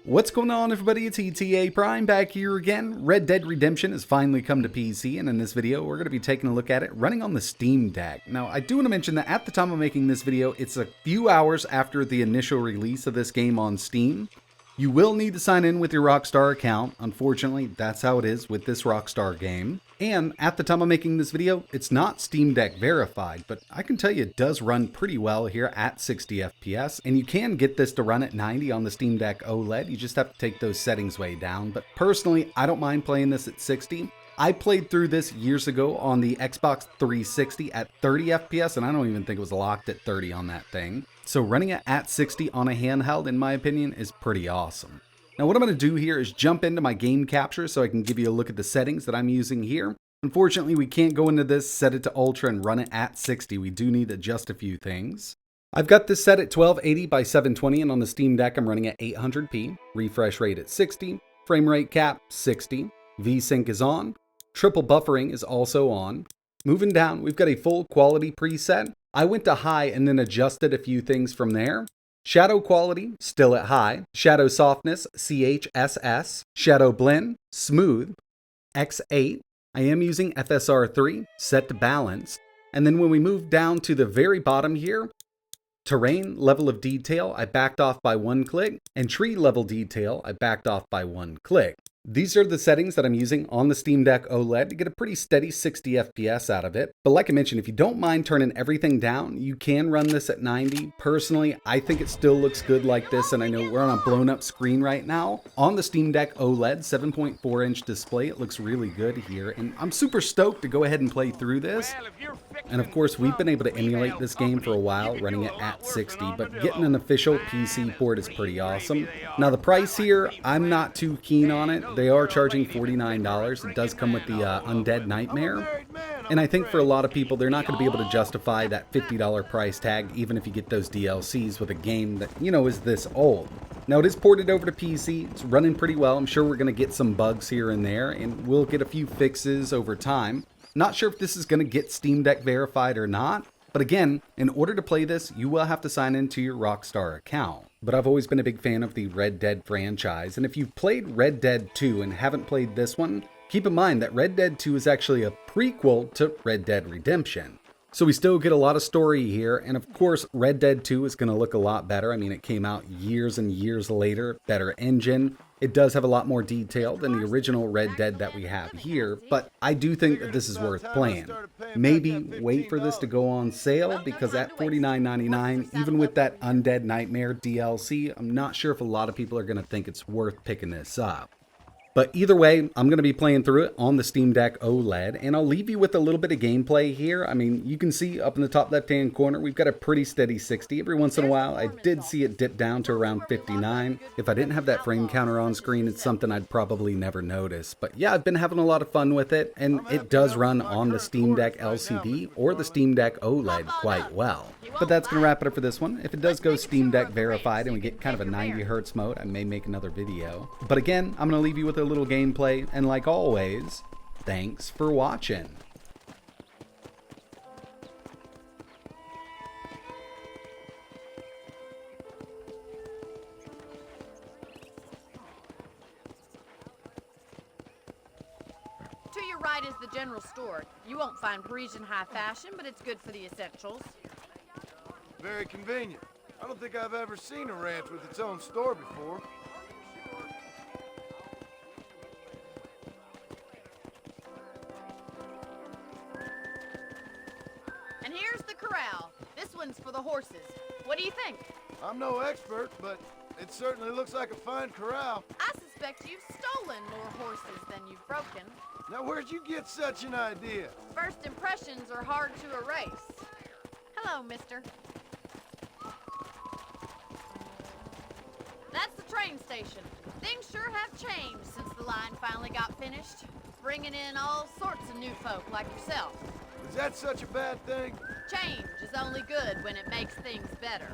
What's going on, everybody? It's ETA Prime back here again. Red Dead Redemption has finally come to PC, and in this video we're going to be taking a look at it running on the Steam Deck. Now, I do want to mention that at the time of making this video, it's a few hours after the initial release of this game on Steam. You will need to sign in with your Rockstar account. Unfortunately, that's how it is with this Rockstar game. And at the time of making this video, it's not Steam Deck verified, but I can tell you it does run pretty well here at 60 FPS, and you can get this to run at 90 on the Steam Deck OLED. You just have to take those settings way down, but personally, I don't mind playing this at 60. I played through this years ago on the Xbox 360 at 30 FPS, and I don't even think it was locked at 30 on that thing. So running it at 60 on a handheld, in my opinion, is pretty awesome. Now what I'm going to do here is jump into my game capture so I can give you a look at the settings that I'm using here. Unfortunately, we can't go into this, set it to Ultra, and run it at 60. We do need to adjust a few things. I've got this set at 1280 by 720, and on the Steam Deck I'm running at 800p, refresh rate at 60, frame rate cap 60, VSync is on, triple buffering is also on. Moving down, we've got a full quality preset. I went to high and then adjusted a few things from there. Shadow quality, still at high. Shadow softness, CHSS. Shadow blend, smooth, X8. I am using FSR3, set to balanced. And then when we move down to the very bottom here, terrain level of detail, I backed off by one click. And tree level detail, I backed off by one click. These are the settings that I'm using on the Steam Deck OLED to get a pretty steady 60 FPS out of it. But like I mentioned, if you don't mind turning everything down, you can run this at 90. Personally, I think it still looks good like this, and I know we're on a blown up screen right now. On the Steam Deck OLED 7.4-inch display, it looks really good here, and I'm super stoked to go ahead and play through this. And of course, we've been able to emulate this game for a while, running it at 60, but getting an official PC port is pretty awesome. Now the price here, I'm not too keen on it. They are charging $49. It does come with the Undead Nightmare. And I think for a lot of people, they're not going to be able to justify that $50 price tag, even if you get those DLCs with a game that, you know, is this old. Now, it is ported over to PC. It's running pretty well. I'm sure we're going to get some bugs here and there, and we'll get a few fixes over time. Not sure if this is going to get Steam Deck verified or not. But again, in order to play this, you will have to sign into your Rockstar account. But I've always been a big fan of the Red Dead franchise, and if you've played Red Dead 2 and haven't played this one, keep in mind that Red Dead 2 is actually a prequel to Red Dead Redemption. So we still get a lot of story here, and of course Red Dead 2 is going to look a lot better. I mean, it came out years and years later, better engine. It does have a lot more detail than the original Red Dead that we have here, but I do think that this is worth playing. Maybe wait for this to go on sale, because at $49.99, even with that Undead Nightmare DLC, I'm not sure if a lot of people are going to think it's worth picking this up. But either way, I'm going to be playing through it on the Steam Deck OLED, and I'll leave you with a little bit of gameplay here. I mean, you can see up in the top left-hand corner, we've got a pretty steady 60. Every once in a while, I did see it dip down to around 59. If I didn't have that frame counter on screen, it's something I'd probably never notice. But yeah, I've been having a lot of fun with it, and it does run on the Steam Deck LCD or the Steam Deck OLED quite well. But that's going to wrap it up for this one. If it does go Steam Deck verified and we get kind of a 90 Hz mode, I may make another video. But again, I'm going to leave you with a little gameplay, and like always, thanks for watching. To your right is the general store. You won't find Parisian high fashion, but it's good for the essentials. Very convenient. I don't think I've ever seen a ranch with its own store before. And here's the corral. This one's for the horses. What do you think? I'm no expert, but it certainly looks like a fine corral. I suspect you've stolen more horses than you've broken. Now, where'd you get such an idea? First impressions are hard to erase. Hello, mister. That's the train station. Things sure have changed since the line finally got finished, bringing in all sorts of new folk like yourself. Is that such a bad thing? Change is only good when it makes things better.